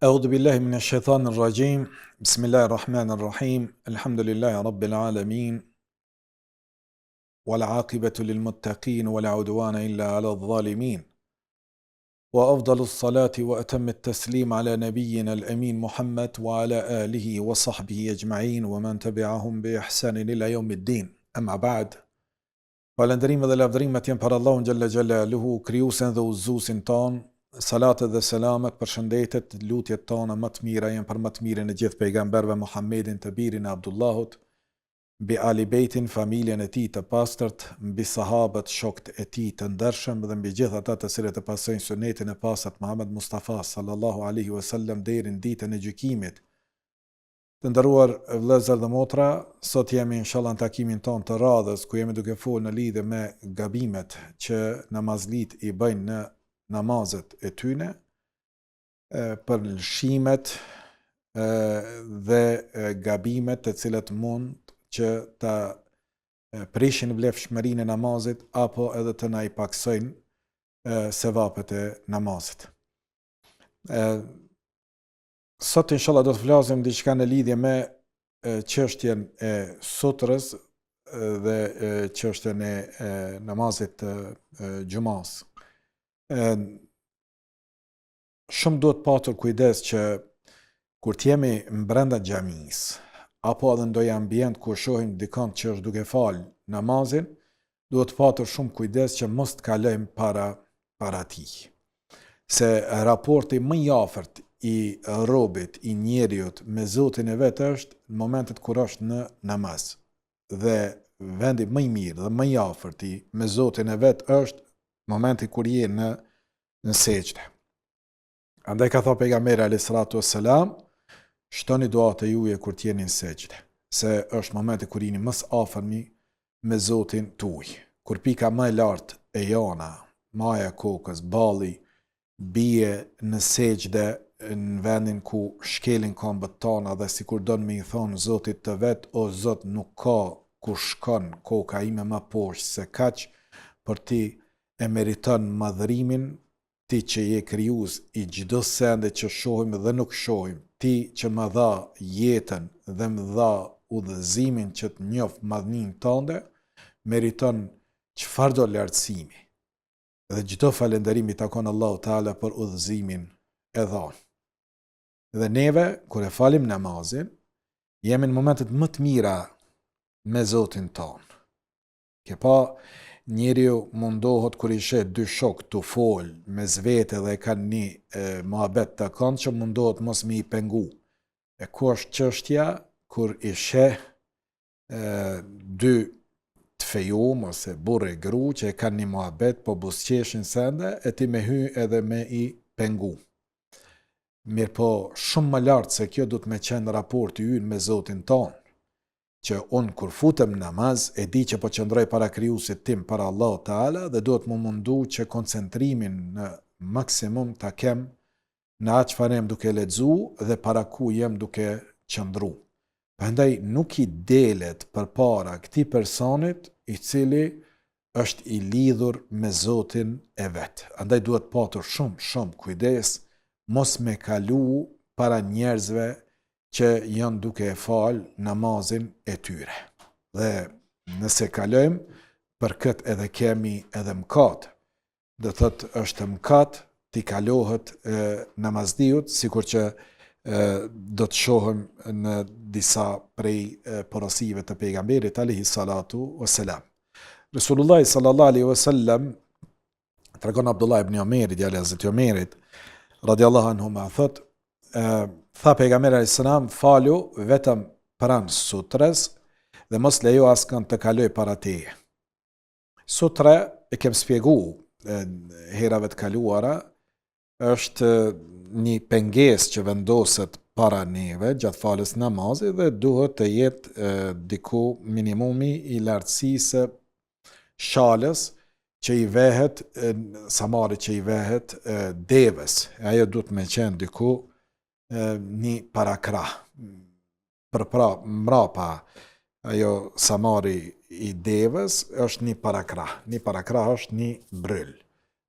أعوذ بالله من الشيطان الرجيم بسم الله الرحمن الرحيم الحمد لله رب العالمين والعاقبة للمتقين ولا عدوان إلا على الظالمين وأفضل الصلاة وأتم التسليم على نبينا الأمين محمد وعلى آله وصحبه أجمعين ومن تبعهم بإحسان إلى يوم الدين أما بعد falënderimet dhe lavdërimet janë për Allahun xhalla xhalaluhu, krijuesin dhe udhëzuesin ton. Salatet dhe selamet, përshëndetet, lutjet tona më të mira janë për më të mirën e gjithë pejgamberëve Muhammedin të birin e Abdullahut, mbi Ali Bejtin, familjen e tij të pastërt, mbi sahabët, shokët e tij të ndershëm dhe mbi gjithë ata të cilët e pasojnë sunetin e pasat Muhammed Mustafa sallallahu alaihi wasallam deri në ditën e gjykimit. Të nderuar vëllezër dhe motra, sot jemi inshallah në takimin ton të radhës ku jemi duke folur në lidhje me gabimet që namazlit i bëjnë në namazet e tyne, për lëshimet dhe gabimet të cilat mund që ta prishin vlefshmërinë e namazit apo edhe të na i paksojnë sevapet e namazit. Sot inshallah do të flasim diçka në lidhje me çështjen e sutrës dhe çështjen e namazit të xumas. Shumë duhet patur kujdes që kur t'jemi brenda xhamis apo edhe ndonjë ambient ku shohim dikon që është duke fal namazin, duhet patur shumë kujdes që mos të kalojmë para tij. Se raporti më i afërt i robit, i njeriut me Zotin e vet është në momentet kur është në namaz. Dhe vendi më i mirë dhe më i afërt me Zotin e vet është momenti kur je në sejdë. Andaj ka thënë pejgamberi alayhis salatu wassalam, shtoni duat e juaja kur t'jeni në sejdë, se është momenti kur jeni më së afërmi me Zotin tuaj. Kur pika më e lartë e jona, maja kokës, balli bie në sejdë në vendin ku shkelin këmbët tona dhe sikur don me i thonë Zotit të vet, o Zot, nuk ka ku shkon koka ime më poshtë se kaq, për ti e meriton madhërimin, ti që je krijues i çdo sende që shohim dhe nuk shohim, ti që më dha jetën dhe më dha udhëzimin që të njoh madhninë tënde, meriton çfarëdo lartësimi. Dhe çdo falënderim i takon Allahu Teala për udhëzimin e dhënë. Dhe neve, kur e falim namazin, jemi në momentet më të mira me Zotin tonë. Ke pa njeriu mundohet kur i shet dy shok të fol me zvete dhe kanë një muhabet të këndshëm, mundohet mos me i pengu. E ku është çështja kur i sheh dy të fejum ose burrë e gru që e kanë një muhabet po buzëqeshin sende e ti me hy edhe me i pengu. Mirë po shumë më lartë se kjo du të me qenë raporti ynë me Zotin tonë, që unë kur futem në namaz e di që po qëndroj para krijuesit tim, para Allahu Teala, dhe duhet më mundu që koncentrimin në maksimum ta kem në atë çfarë jam duke lexu dhe para ku jam duke qëndru. Prandaj nuk i delet përpara këtij personit i cili është i lidhur me Zotin e vet. Andaj duhet patur shumë kujdes mos me kalu para njerëzve që janë duke e fal namazin e tyre. Dhe nëse kalojmë, për këtë edhe kemi edhe mëkat. Dhe thot është mëkat t'i kalohet namazdiut, sikur që do të shohim në disa prej porosive të pejgamberit alayhi salatu wassalam. Resulullah sallallahu alaihi wasallam tregon Abdullah ibn Omerit, djali i Hazreti Omerit, radiallahu anhu ma thot, tha pejgamberi alayhis salam, falu vetëm pranë sutrës dhe mos lejo askën të kaloj para teje. Sutra e kem spjegu herave të kaluara, është një pengesë që vendoset para neve gjatë falës namazit dhe duhet të jetë diku minimumi i lartësisë shalës që i vehet, samari që i vehet devës. Ajo duhet me qenë diku një parakrah. Mrapa ajo samari i devës është një parakrah. Një parakrah është një bryll.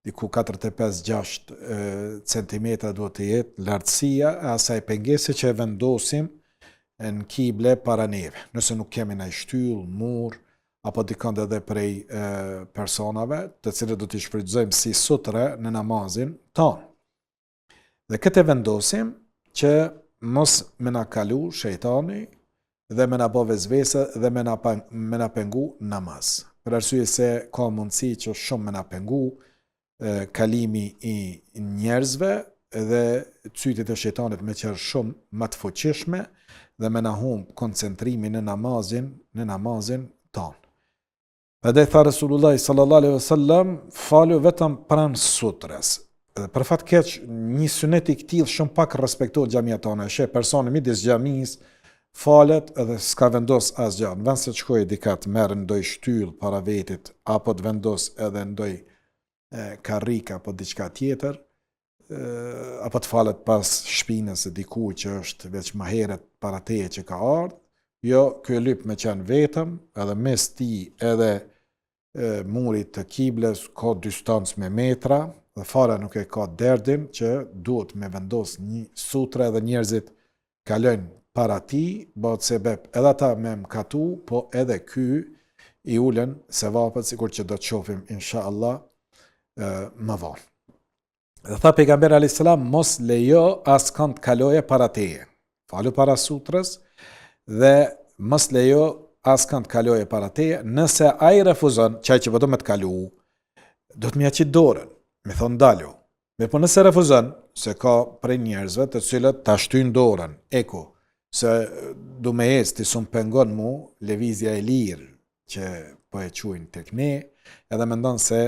diku 45-6 cm duhet të jetë lartësia e asaj pengese që e vendosim në kible para neve. Nëse nuk kemi në shtyllë, mur, apo dikënd edhe prej personave, të cilët do t'i shfrytëzojmë si sutre në namazin tonë. Dhe këtë vendosim që mos me na kalu shejtani dhe me na bo vezvese dhe me na pengu namaz. Për arsye se ka mundësi që shumë me na pengu kalimi i njerëzve dhe cytit e shejtanit me qërë shumë më të fuqishme dhe me na humb koncentrimin në namazin tonë. Edhe tha Resulullah sallallahu alaihi wasallam, falu vetëm pranë sutres. Dhe për fat keq, një sunet i këtill shumë pak respektohet xhamia tonë. Sheh personi midis xhamis falet edhe s'ka vendos asgjë. Në vend se të shkojë dikat merr ndoj shtyll para vetit apo të vendos edhe ndoj karrik apo diçka tjetër, apo të falet pas shpinës së diku që është veç më herët para teje që ka ardhur. Jo, ky lyp me qenë vetëm, edhe mes ti edhe murit të kibles ka distancë me metra, dhe fara nuk e ka derdin që duhet me vendos një sutre dhe njerëzit kalojnë para ti, bëhet sebeb edhe ata me mkatu, po edhe ky i ulen se vapët, sikur që do të shohim inshallah më vonë. Dhe tha pejgamberi alayhis salam, mos lejo askënd kaloje para teje. Falu para sutrës dhe mos lejo askënd kaloje para teje, nëse ai refuzon, çaj që do me të kalu, do të më jaqit dorën, me thon ndalu. Me po nëse refuzon, se ka prej njerëzve të cilët ta shtyjnë dorën, eko, se du me esti sun pengon mu lëvizja e lirë që po e quajnë tek ne, edhe mendon se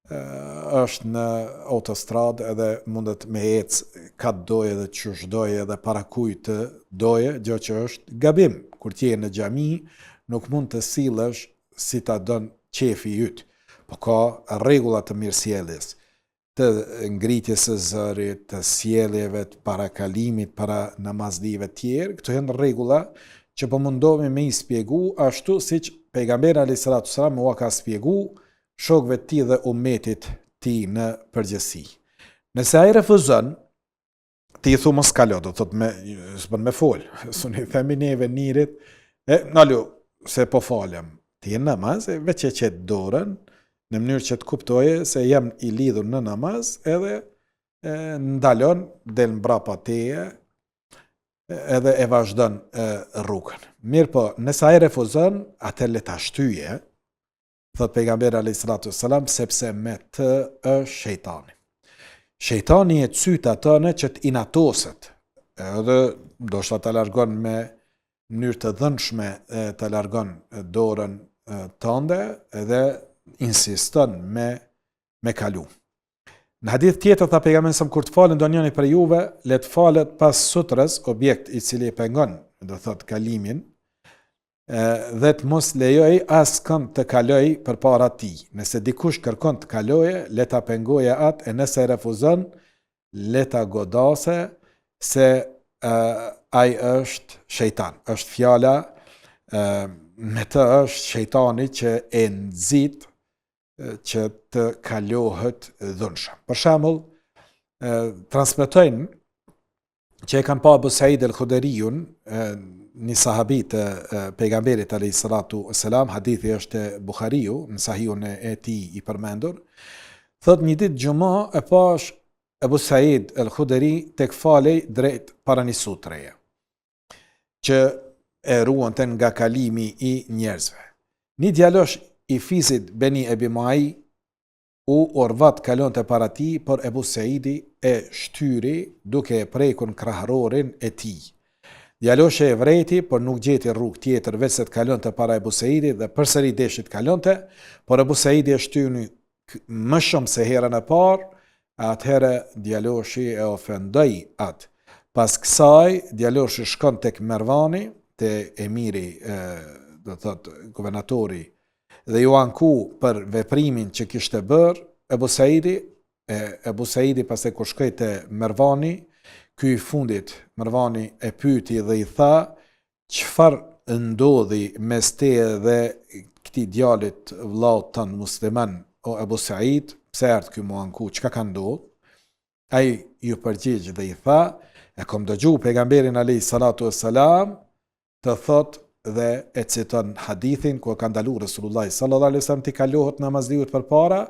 është në autostradë edhe mundet me ecë katë doje dhe qysh doje dhe para kujt të doje, gjë që është gabim. Kur t'je në xhami, nuk mund të sillesh si ta don qefi yt, po ka rregulla të mirësjelljes, të ngritjes së zërit, të sjelljeve, të parakalimit, para namazlive tjerë. Këto janë rregulla që po mundohemi me i spjegu ashtu siç pejgamberi alayhis salatu sallam u ka spjegu shokëve ti dhe umetit ti në përgjësi. Nëse ai refuzon, ti i thu mos kalo, do thot s'bën me fol. Suni themi neve nirit, nalu, se po falem. Ti e namaz, veç e qet dorën, në mënyrë që të kuptoje se jam i lidhur në namaz, edhe ndalon, del mbrapa teje, edhe e vazhdon rrugën. Mirë po, nëse ai refuzon, atë le ta shtyje, thot pejgamberi alayhis salatu wassalam, sepse me të është shejtani. Shejtani e cyt atëne që të inatoset, edhe do shta të largon me mënyrë të dhënshme, të largon dorën tënde edhe insiston me kalu. Në hadith tjetër tha pejgamberi sa kur të falen ndonjëri për juve, le të falet pas sutrës, objekt i cili e pengon, do thot kalimin, dhe të mos lejoj askënd të kaloj përpara tij. Nëse dikush kërkon të kaloje, le ta pengoje atë, e nëse refuzon, le ta godase se ai është shejtan. Është fjala me të është shejtani që e nxit që të kalohet dhunshëm. Për shembull, transmetojnë që e kanë pa Abu Said al-Khudriun, një sahabi të pejgamberit alayhis salatu wassalam, hadithi është Buhariu, në sahihun e tij i përmendur, thot një ditë xhumë e pash Abu Said al-Khudri tek falej drejt para një sutreje, që e ruante nga kalimi i njerëzve. Një djalosh i fisit Beni Ebi Muaj u orvat kalonte para tij, por Abu Saidi e shtyri duke e prekur krahërorin e tij. Djaloshe e vreti, por nuk gjeti rrugë tjetër veç se të kalonte para Abu Saidi dhe përsëri deshi të kalonte, por Abu Saidi e shtyni më shumë se herën e parë, atëherë djaloshi e ofendoi atë. Pas kësaj, djaloshi shkon tek Mervani, te emiri, do thot guvernatori, dhe ju anku për veprimin që kishte bërë Abu Saidi. Abu Saidi pas e kur shkoi te Mervani, ky i fundit, Mervani e pyeti dhe i tha, çfarë ndodhi mes teje dhe këtij djalit vllaut tan musliman, o Abu Said, pse erdh ky mua anku, çka ka ndodhur? Ai ju përgjigj dhe i tha, e kom dëgju pejgamberin alayhi salatu wassalam të thot dhe e citon hadithin ku ka ndaluar Resulullah sallallahu alaihi wasallam të kalohet namazliut përpara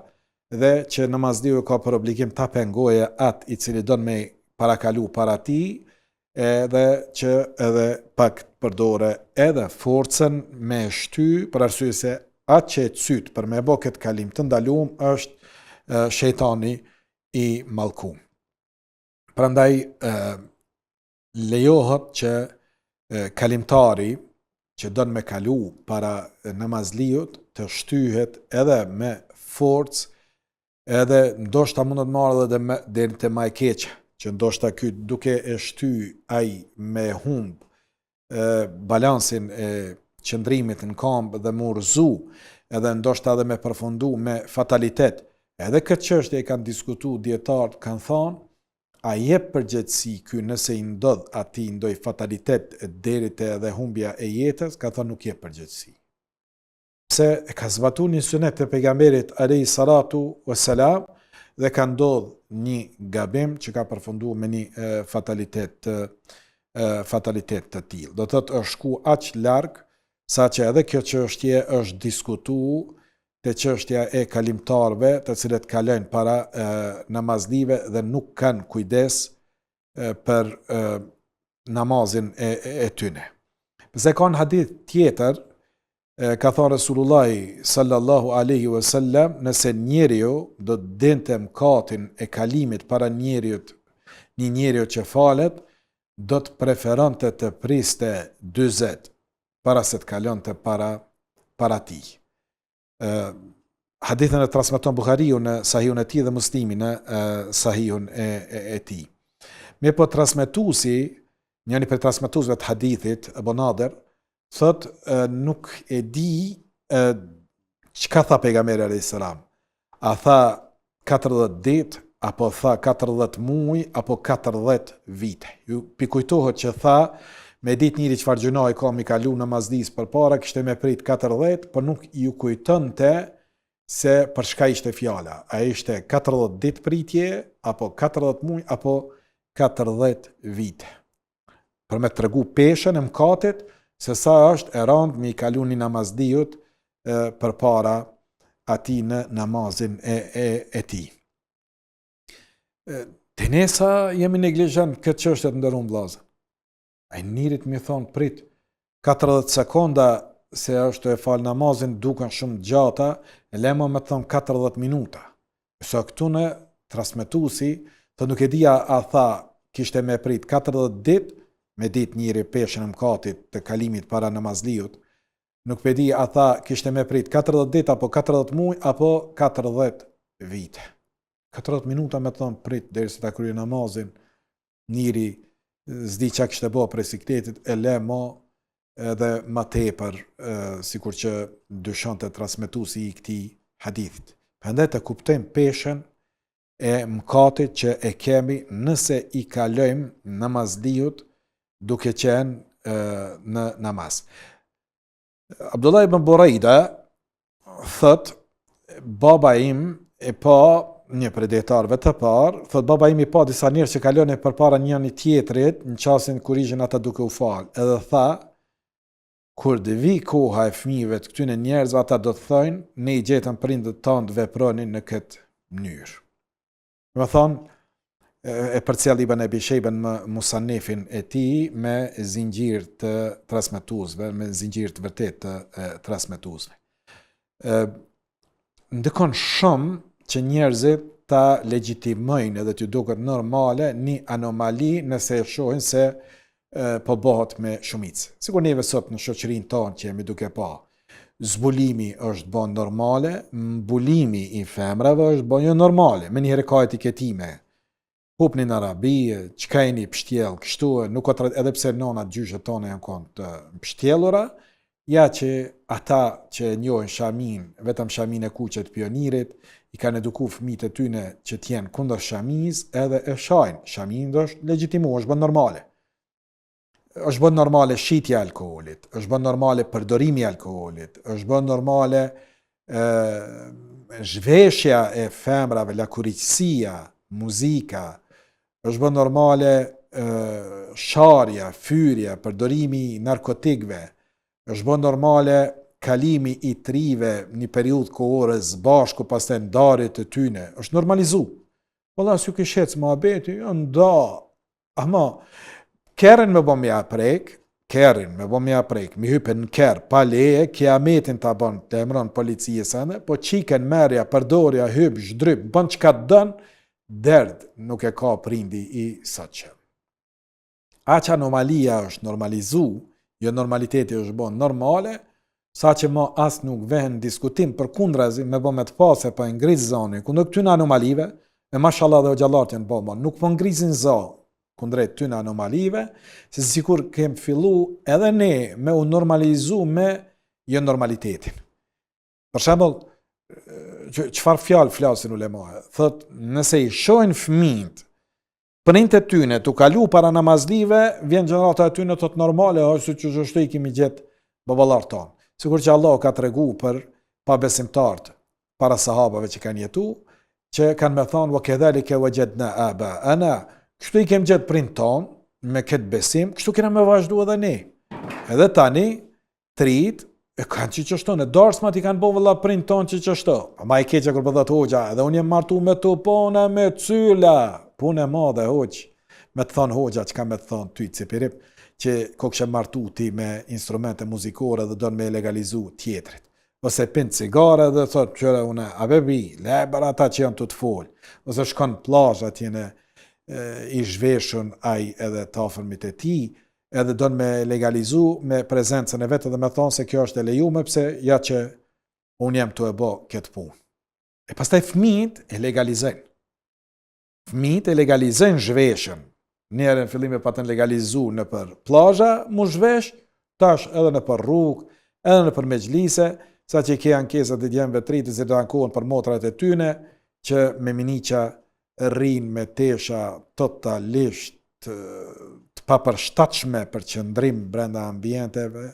dhe që namazliu ka për obligim ta pengoje atë i cili don me parakalu para tij, edhe që edhe pak përdore edhe forcën me shty për arsye se atë që e cyt për me bë këtë kalim të ndaluar është shejtani i mallkuar. Prandaj lejohet që kalimtari që don me kalu para namazliut të shtyhet edhe me forcë, edhe ndoshta mund të marrë edhe deri te më e keq, që ndoshta ky duke e shty ai me humb balansin e qëndrimit në këmbë dhe më urzu, edhe ndoshta edhe me përfundu me fatalitet. Edhe këtë çështje e kanë diskutuar dietarët, kanë thonë, a jep përgjegjësi ky nëse i ndodh atij ndoj fatalitet deri te edhe humbja e jetës? Ka thonë nuk jep përgjegjësi. Pse e ka zbatuar një sunet të pejgamberit alayhi salatu wassalam dhe ka ndodh një gabim që ka përfunduar me një fatalitet të tillë. Do thotë është shku aq larg saqë edhe kjo çështje është diskutuar te çështja e kalimtarëve, të cilët kalojnë para namazlive dhe nuk kanë kujdes për namazin e tyre. Pse ka një hadith tjetër, ka thënë Resulullah sallallahu alaihi wasallam, nëse njeriu do të dinte mëkatin e kalimit para një njeriu që falet, do të preferonte të priste 40 para se të kalonte para tij. Hadithën e transmeton Buhariu në Sahihun e tij dhe Muslimi në Sahihun e tij. Me po transmetuesi, njëri prej transmetuesve të hadithit, Abu Nadir, thot nuk e di çka tha pejgamberi alayhis salam. A tha 40 ditë apo tha 40 muaj apo 40 vite. Ju pikujtohet që tha me ditë njëri çfarë gjunoj ka mi kalu namazlis përpara, kishte me prit 40, por nuk ju kujtonte se për çka ishte fjala. A ishte 40 ditë pritje apo 40 muaj apo 40 vite. Për me tregu peshën e mëkatit se sa është e rëndë me i kalu një namazliut përpara atij në namazin e tij. Tenesa jemi neglizhant këtë çështje të nderuar vëllezër. Ai njërit mi thonë prit 40 sekonda se është e fal namazin duken shumë gjata, e lema me thonë 40 minuta. So këtu në transmetuesi, të nuk e dia a tha kishte me prit 40 dit, me dit njëri peshën e mëkatit të kalimit para namazliut, nuk pe di a tha kishte me prit 40 dit apo 40 muaj apo 40 vite. 40 minuta me thonë prit deri se ta krye namazin, njëri zdi që kishte bo prej sikletit, e le ma edhe ma tepër, sikur që dyshon të transmetuesi i këtij hadithit. Prandaj të kuptojmë peshën e mëkatit që e kemi nëse i kalojmë namazliut duke qenë në namaz. Abdullah ibn Buraida thot, baba im e pa një predetarëve të parë, thot baba im i pa disa njerëz që kalojnë përpara njëri tjetrit në çastin kur ishin ata duke u fal. Edhe tha, kur të vi koha e fëmijëve të këtyre njerëzve, ata do të thonë, ne i gjetëm prindët tanë të vepronin në këtë mënyrë. Do të thonë, e përcjell Ibn Abi Shejben në Musannefin e tij me zinxhir të transmetuesve, me zinxhir të vërtet të transmetuesve. Ndikon shumë që njerëzit ta legjitimojnë edhe të duket normale një anomali nëse e shohin se po bëhet me shumicë. Sigur neve sot në shoqërinë tonë që jemi duke pa, zbulimi është bën normale, mbulimi i femrave është bën jo normale, me njëherë ka etiketime. Hupni në Arabi, çka jeni pështjell kështu, nuk ka edhe pse nonat gjyshet tona janë kon të pështjellura, ja që ata që njohin shamin, vetëm shamin e kuqet pionirit, i kanë edukuar fëmijët e tyre që të jenë kundër shamis, edhe e shajnë. Shamin është legjitimuar, është bën normale. Është bën normale shitja e alkoolit, është bën normale përdorimi i alkoolit, është bën normale zhveshja e femrave, lakuriqësia, muzika, është bë normale sharja, fyrja, përdorimi i narkotikëve, është bë normale kalimi i trive një periudhë kohore bashku pastaj ndarjet të tyne, është normalizu. Valla s'ju kishec muhabeti, nda, ama kerrin me bëm ja prek, mi hypen në kerr, pa leje, kiametin ta bën, të emron policijës anë, po qiken merja, përdorja, hyp, zhdryp, bën çka dën, derd nuk e ka prindi i saqë. Aq anomalia është normalizu, jo normaliteti është bën normale, sa që ma as nuk vehen diskutim për kundrazi me bo me të pase pa ngriz zoni, kundër këtyne anomalive, e mashallah dhe o gjallartë janë bo, nuk po ngrizin zoni kundrejt tyne anomalive, se sikur kem fillu edhe ne me u normalizu me jo normalitetin. Për shembull, çfarë fjalë flasin ulemoja? Thot, nëse i shojnë fëmijët, prindët e tyne tu kalu para namazlive, vjen gjenerata e tyne thot normale, ose që çështë i kemi gjetë baballar tonë. Sikur që Allah ka tregu për pabesimtarët para sahabave që kanë jetu, që kanë me thonë, wa kedhalika wajadna aba'ana, kështu i kem gjetë prind tonë, me këtë besim, kështu kena me vazhdu edhe ne. Edhe tani, trit, e kanë që qështon, e darsmat i kanë bo vëlla prind tonë që qështon. Ma i keqe kërë përdhat hoxha, edhe unë jem martu me të pona me cyla, punë e madhe hoq, me të thonë hoxha, që ka me të thonë ty cipirip, që ko kështë martu ti me instrumente muzikore dhe donë me legalizu tjetrit. Ose pinë cigare dhe thotë qëre une, a bebi, leber ata që janë të të folë. Ose shkon plazh atjene i zhveshën aj edhe të afërmit e ti, edhe donë me legalizu me prezencën e vetë dhe me thonë se kjo është e lejume, pse ja që unë jem të e bo këtë punë. E pastaj fëmijët e legalizën. Fëmijët e legalizën zhveshën. Njerë në fillim e patën legalizu në për plazha, mu zhvesh, tash edhe në për rrugë, edhe në për mexhlise, sa që i ke ankesat e djemve tritë, se do ankohen për motrat e tyne, që me miniqa rrinë me tesha totalisht të papërshtatshme për qëndrim brenda ambienteve,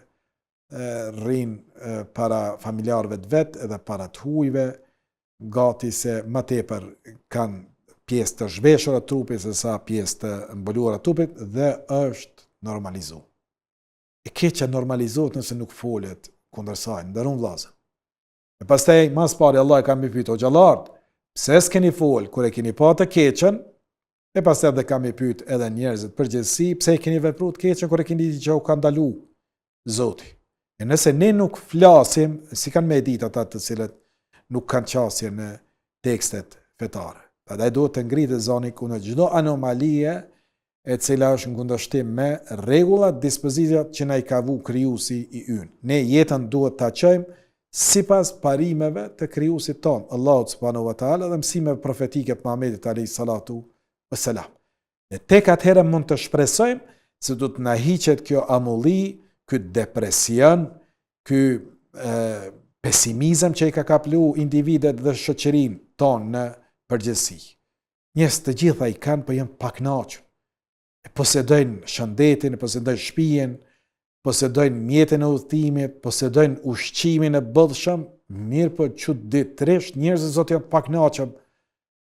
rrinë para familjarëve të vetë edhe para të hujve, gati se më tepër kanë pjesë të zhveshura të trupit se sa pjesë të mbuluara të trupit dhe është normalizu. E keqja normalizohet nëse nuk folet kundër saj, ndërun vllazë. E pastaj mas pari Allah e ka më pyet o xhallar, pse s'keni fol kur e keni pa të keqen? E pastaj edhe kam i pyet edhe njerëzit përgjithësi, pse e keni vepruar të keqen kur e keni ditë që u ka ndalu Zoti. E nëse ne nuk flasim, si kanë me ditë ata të cilët nuk kanë qasje në tekstet fetare. Prandaj duhet të ngritet zoni kundër çdo anomalie e cila është në kundërshtim me rregullat, dispozitat që na i ka vu krijuesi i ynë. Ne jetën duhet ta çojmë sipas parimeve të krijuesit ton, Allahu subhanahu wa taala dhe mësimeve profetike të Muhamedit alayhi salatu wassalam. Ne tek atëherë mund të shpresojmë se do të na hiqet kjo amulli, ky depresion, ky pesimizëm që i ka kaplu individet dhe shoqërinë tonë në përgjithësi. Njerëz të gjitha i kanë, po janë pakënaqur. E posedojnë shëndetin, e posedojnë shtëpinë, posedojnë mjetin e udhëtimit, posedojnë ushqimin e bollshëm, mirë po çuditërisht njerëzit zot janë pakënaqur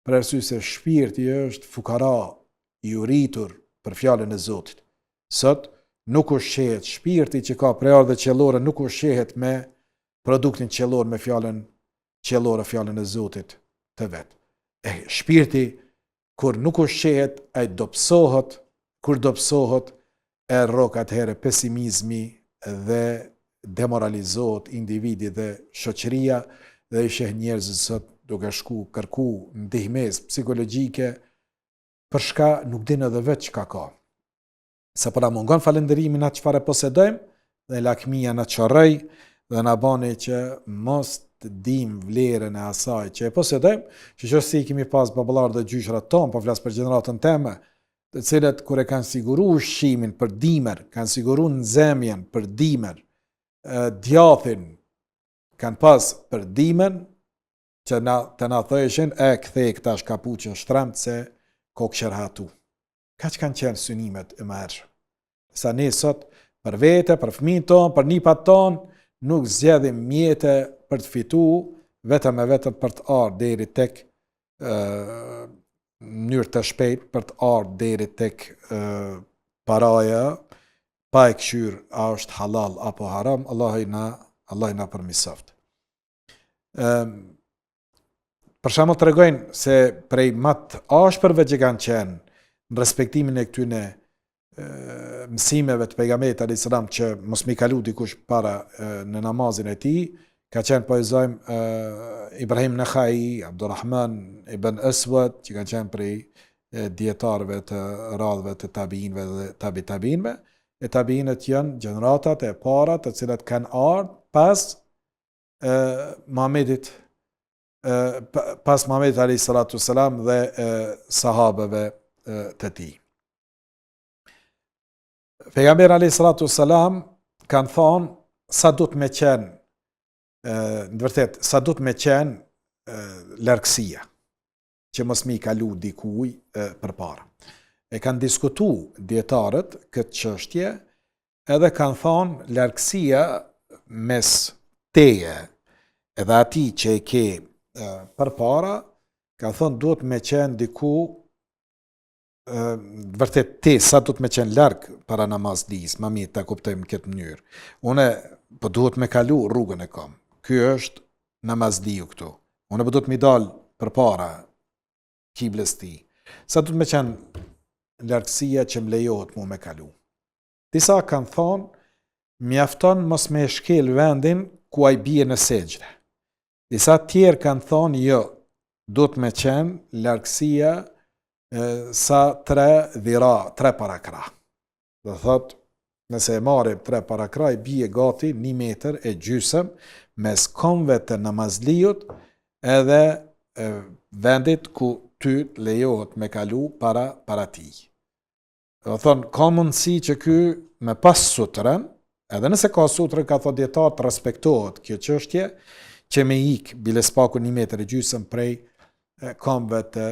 për arsye se shpirti është fukara i uritur për fjalën e Zotit. Sot nuk ushqehet shpirti që ka prejardhë qellore, nuk ushqehet me produktin qellor, me fjalën qellore, fjalën e Zotit të vet. E shpirti kur nuk ushqehet, ai dobësohet, kur dobësohet e rrok atëherë pesimizmi dhe demoralizohet individi dhe shoqëria dhe i sheh njerëzit sot duke shku kërku ndihmës psikologjike për shka nuk dinë edhe vetë çka ka. Sa po na mungon falënderimi na çfarë posedojmë dhe lakmia na çorroj dhe na bani që mos të dim vlerën e asaj që e posedojmë, që si kemi pas baballar dhe gjyshrat tonë, po flas për gjeneratën teme, të cilët kur e kanë siguru ushqimin për dimër, kanë siguru nxemjen për dimër, djathin kanë pas për dimën, që të na thëshin e kthej këta shkapuçën shtremt se kokshërhatu. Kaq kanë qenë synimet e mëhershëm. Sa ne sot për vete, për fëmijët tonë, për nipat tonë, nuk zgjedhim mjete për të fituar vetëm e vetëm për të ardhur deri tek mënyrë të shpejt për të ardhur deri tek paraja, pa e këshyr a është halal apo haram, Allah na përmisoft. Për shembull tregojnë se prej më të ashpërve që kanë qenë në respektimin e këtyne mësimeve të pejgamberit alayhis salam që mos mi kalu dikush para në namazin e tij, ka qenë po Ibrahim Nakhai, Abdurrahman ibn Aswad, që kanë qenë prej dietarëve të radhëve të tabiinëve dhe tabiinëve. E tabiinët janë gjeneratat e para të cilat kanë ardhur pas Muhamedit alayhis salatu wassalam dhe sahabeve të tij. Pejgamberi alayhis salatu wassalam kanë thonë sa do të më qenë në vërtet, sa do të me qenë largësia, që mos mi kalu dikuj për para. E kanë diskutu dietarët këtë çështje, edhe kanë thonë largësia mes teje edhe ati që e ke për para, kanë thonë duhet me qenë diku, vërtet te sa do të me qenë largë para namazlis, ma mirë ta kuptojmë këtë mënyrë. Une po duhet me kalu rrugën e kam. Ky është namazdiu këtu. Unë po duhet mi dal përpara kiblës tij. Sa do të më qenë largësia që më lejohet mu me kalu. Disa kanë thonë, mjafton mos me shkel vendin ku ai bie në sejdë. Disa tjerë kanë thonë, jo, do të më qenë largësia sa 3 dhira, 3 parakra. Do thotë, nëse e marrim 3 parakra, i bie gati 1 metër e gjysëm mes komve të namazliut edhe vendit ku ty lejohet me kalu para ti. Do thonë, ka mundësi që ky me pas sutrën, edhe nëse ka sutrën, ka thot dietar të respektohet kjo çështje, që me ik biles paku 1 metër e gjysëm prej komve të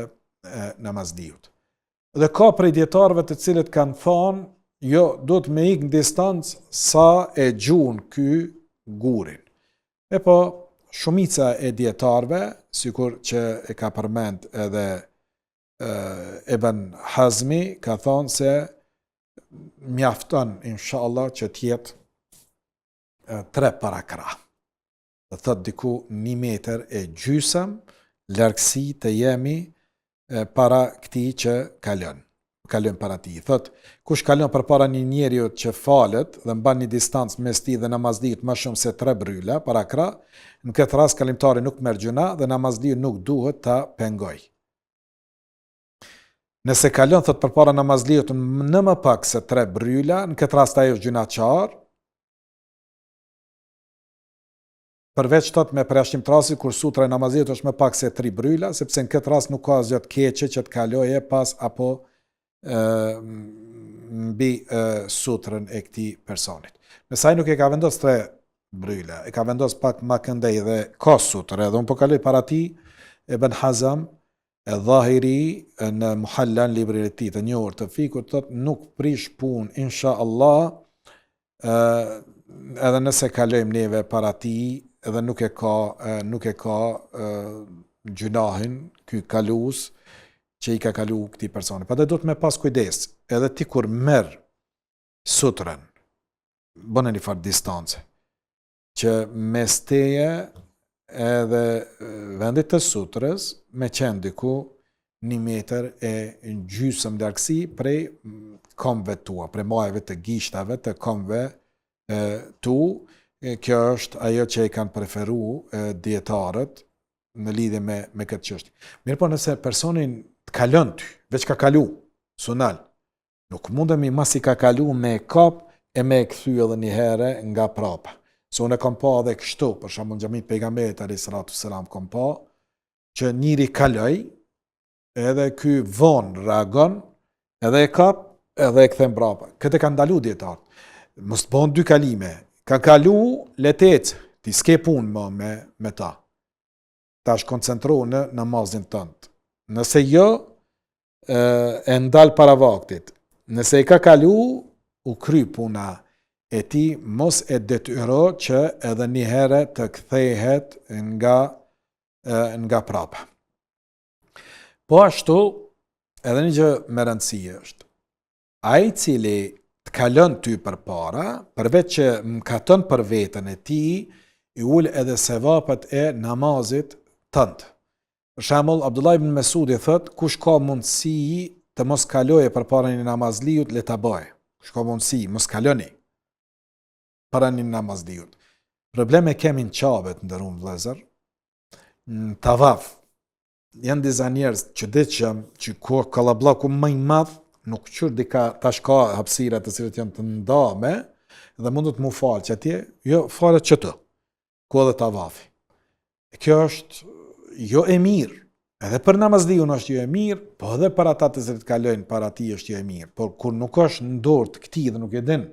namazliut. Dhe ka prej dietarëve të cilët kanë thonë, jo, do të me ik në distancë sa e gjun ky gurin. E po, shumica e dietarëve, sikur që e ka përmend edhe Ibn Hazmi, ka thonë se mjafton, inshallah, që tjetë 3 parakra. Dhe thot diku 1 metër e gjysëm, largësi të jemi para këti që kalon para ti. Thot, kush kalon për para një njeriu që falet dhe mban një distancë mes tij dhe namazdiut më shumë se 3 bryla, parakra, në këtë rast kalimtari nuk merr gjuna dhe namazdiu nuk duhet ta pengoj. Nëse kalon thot përpara namazdiut në më pak se 3 bryla, në këtë rast ai është gjunaçar. Përveç thot me përjashtim të rastit kur sutra e namazdiut është më pak se 3 bryla, sepse në këtë rast nuk ka asgjë të keqe që të kaloje pas apo mbi sutrën e këtij personit. Nëse ai nuk e ka vendos 3 bryla, e ka vendos pak më këndej dhe ka sutrë, edhe unë po kaloj para tij Ibn Hazm e Dhahiri në Muhalla në librin e tij të njohur të fikut, thotë nuk prish punë inshallah, edhe nëse kalojmë neve para tij, edhe nuk e ka gjunahin ky kalues që i ka kalu këti personi. Pa dhe do të me pas kujdes, edhe ti kur merë sutrën, bënë një farë distancë, që mes teje edhe vendit të sutrës, me qenë diku 1 metër e gjysëm largësi prej komve tua, prej majve të gishtave të komve tu. Kjo është ajo që i kanë preferu dietarët në lidhje me këtë çështje. Mirë po nëse personin të kalon ty, veç ka kalu, sunal, nuk mundemi mas i ka kalu me kap e me këthy edhe një herë nga prapa. Se unë e kom pa edhe kështu, për shembull në xhamin pejgamberit alayhis salatu wassalam kom pa, që njëri kaloj, edhe ky vonë reagon, edhe e kap, edhe e kthen brapa. Këtë e kanë ndalu dietarët. Mos të bëhen 2 kalime. Ka kalu letet, ti s'ke punë më me ta. Ta është koncentru në namazin tënd. Nëse jo, e ndal para vaktit. Nëse i ka kalu, u kry puna e ti, mos e detyro që edhe një herë të kthehet nga nga prapa. Po ashtu, edhe një gjë me rëndësi është, ai cili të kalon ty përpara, përveç që mkaton për veten e tij, i ul edhe sevapet e namazit tënd. Për shembull, Abdullah ibn Mesudi thot, kush ka mundësi të mos kaloje përpara një namazliut, le ta bëj. Kush ka mundësi, mos kaloni para një namazliut. Probleme kemi në qabet, ndërum vëllezër, në tavaf. Janë disa njerëz që çuditshëm, që ku kallabllaku më i madh, nuk qyr dika tash ka hapësira të cilët janë të ndame dhe mund të mu falë që atje, jo falet që të, ku edhe tavafi. Kjo është jo e mirë, edhe për namazliun është jo e mirë, po edhe për ata të cilët kalojnë para tij është jo e mirë, por kur nuk është në dorë të këtij dhe nuk e din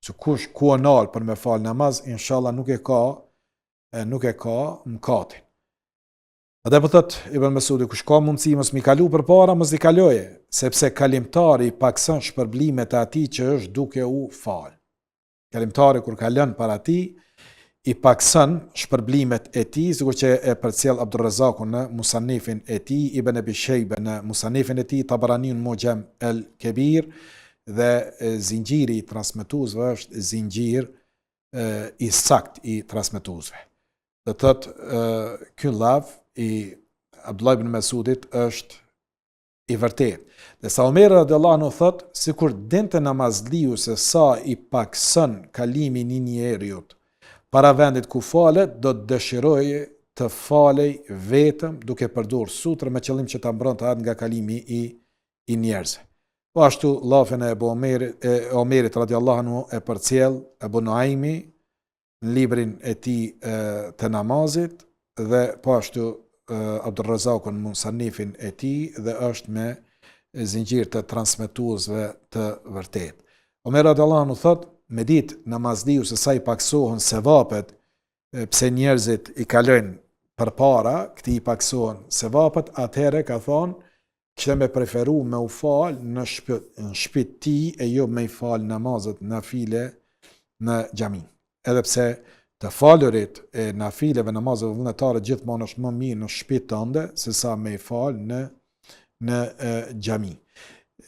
se kush ku anal për me fal namaz, inshallah nuk e ka mëkatin. Edhe po thot Ibn Mesudi, kush ka mundësi mos mi kalu përpara, mos i kaloje, sepse kalimtari pakson shpërblimet e atij që është duke u fal. Kalimtari kur kalon para atij i pakson shpërblimet e tij, sikur që e përcjell Abdurrazzaku në Musannifin e tij, Ibn Abi Shayba në Musannifin e tij, Tabarani në Mujam el-Kebir, dhe zinxhiri i transmetuesve është zinxhir i sakt i transmetuesve. Do thot ky llav i Abdullah ibn Mesudit është i vërtet. Dhe sa Omer radhiyallahu anhu thot, sikur dinte namazliu se sa i pakson kalimi një njeriut para vendit ku falet, do të dëshiroje të falej vetëm duke përdorur sutra me qëllim që ta mbronte atë nga kalimi i njerëzve. Po ashtu llafin e Omerit radhiyallahu anhu e përcjell Abu Nuaimi në librin e tij të namazit, dhe po ashtu Abdurrazzaku në Musannifin e tij, dhe është me zinxhir të transmetuesve të vërtet. Omer radhiyallahu anhu thot, me ditë namazliu se sa i paksohen sevapet, pse njerëzit i kalojnë përpara, këtij i paksohen sevapet, atëherë ka thonë, kishte me preferu me u fal në shtëpi ti e jo me i fal namazet nafile në xhami. Edhe pse të falurit e nafileve namazeve vullnetare gjithmonë është më mirë në shtëpi tënde se sa me i fal në xhami.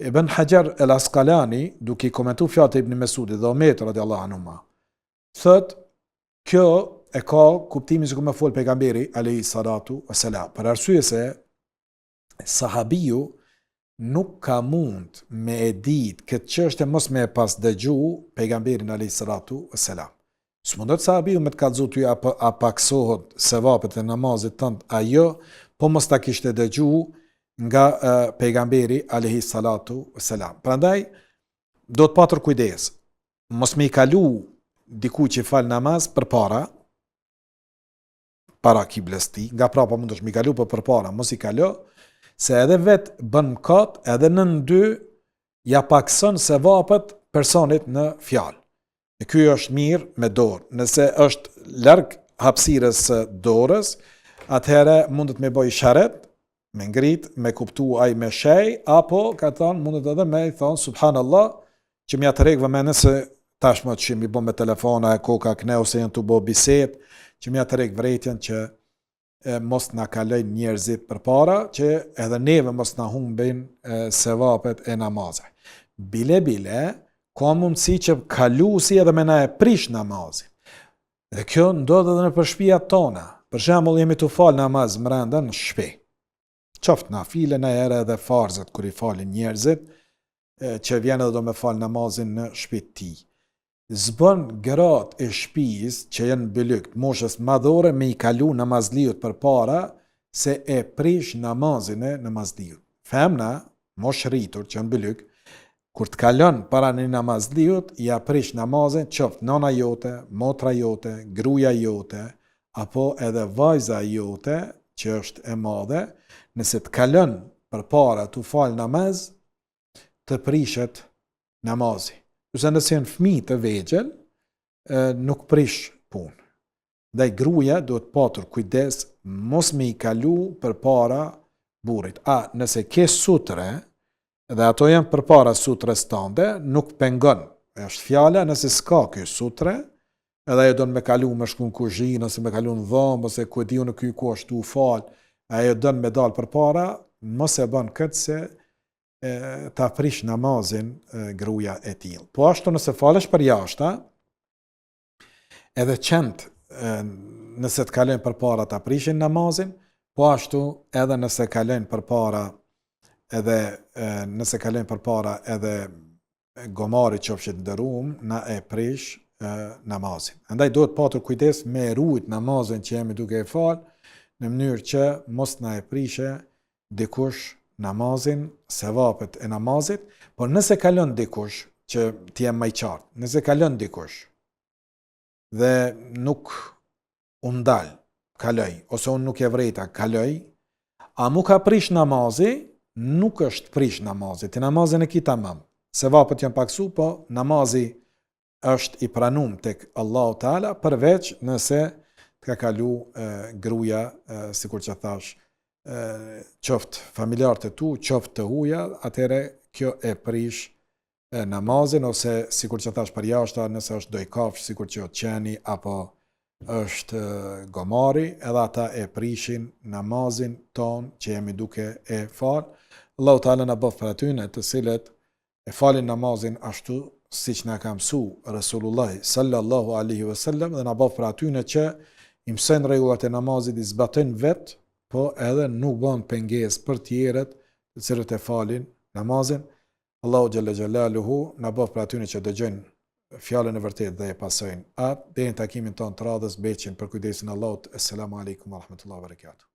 Ibn Hajar el-Asqalani, duke i komentuar fjalët e Ibn Mesudit dhe Omerit radhiyallahu anhuma, thot, kjo e ka kuptimin se ku më fol pejgamberi alayhi salatu wassalam, për arsye se sahabiu nuk ka mund me e ditë këtë çështje mos me e pas dëgju pejgamberin alayhi salatu wassalam. S'mundot sahabiu me të kallëzu ty a paksohet sevapet e namazit tënd ajo, po mos ta kishte dëgju nga pejgamberi alayhi salatu wassalam. Prandaj do të patër kujdes, mos me i kalu diku që fal namaz para kibles ti, nga prapa mund është me i kalu përpara, mos i kalo, se edhe vetë bën kat, edhe në dy ja pakson sevapet personit në fjalë. E ky është mirë me dorë. Nëse është larg hapësirës së dorës, atëherë mundet me bëj isharet, me ngrit, me kuptu ai me shej, apo ka thonë mundet edhe me thonë subhanallah, që mja të rekve me nëse tashmë që mi bo me telefona e koka kneu se janë të bo biset, që mja të rekve vrejtjen që mos na kalojnë njerëzit përpara, që edhe neve mos na humbin sevapet e namazit. Bile, ka mundësi që kalusi edhe me na e prish namazin. Dhe kjo ndodh edhe në përshpijat tona. Për shembull, jemi të fal namaz mrenda në shtëpi. Qoftë nafile në herë edhe farzët kur i falin njerëzit, që vjen edhe do me fal namazin në shtëpinë ti. Zbën grat e shtëpisë që janë bëlyk moshës madhore me i kalu namazliut përpara se e prish namazin e namazliut. Femna, mosh rritur që janë bëlyk, kur të kalon para një namazliut, ja prish namazin, qoftë nona jote, motra jote, gruaja jote, apo edhe vajza jote, që është e madhe, nëse të kalon përpara të fal namaz, të prishet namazi. Ose nëse janë fëmijë të vegjël, nuk prish punë. Ndaj gruaja duhet patur kujdes mos me i kalu përpara burrit. Nëse ke sutre, dhe ato janë përpara sutres tënde, nuk pengon. Është fjala nëse s'ka ky sutre, edhe ajo don me kalu me shku në kuzhinë ose me kalu në dhomb ose ku e diu në ky ku ashtu fal, ajo don me dal përpara, mos e bën këtë se ta prish namazin gruaja e tillë. Po ashtu nëse falesh për jashtë, edhe qend nëse të kalojnë përpara ta prishin namazin, po ashtu edhe nëse kalojnë përpara edhe gomari qofshin ndërum, na e prish namazin. Andaj duhet patur kujdes me rujt namazin që jemi duke e fal, në mënyrë që mos na e prishe dikush namazin, sevapet e namazit, por nëse kalon dikush, që t'jem më i qartë, nëse kalon dikush dhe nuk undal, kaloj, ose unë nuk e vrejta, kaloj, a mu ka prish namazi, nuk është prish namazi, ti namazin e ki tamam. Sevapet janë paksu, po namazi është i pranum tek Allahu Teala, përveç nëse të ka kalu gruaja, sikur që thash, qoftë familjarët e tu, qoftë të huja, atëre kjo e prish namazin, ose sikur që thash për jashta, nëse është dojkafsh, sikur që qeni, apo është gomari, edhe ata e prishin namazin ton që jemi duke e fal. Allahu Teala na bëf për atyne të cilët e falin namazin ashtu siç na ka mësu Resulullah sallallahu alaihi wasallam, dhe na bëf për atyne që i mësojnë rregullat e namazit, i zbatojnë vet, po edhe nuk bën pengesë për tjerët të cilët e falin namazin. Allahu xhalla xhalaluhu na bëf për atyne që dëgjojnë fjalën e vërtetë dhe e pasojnë atë. Deri në takimin ton të radhës, beqin për kujdesin e Allahut. Assalamu alaikum wa rahmatullahi wa barakatuh.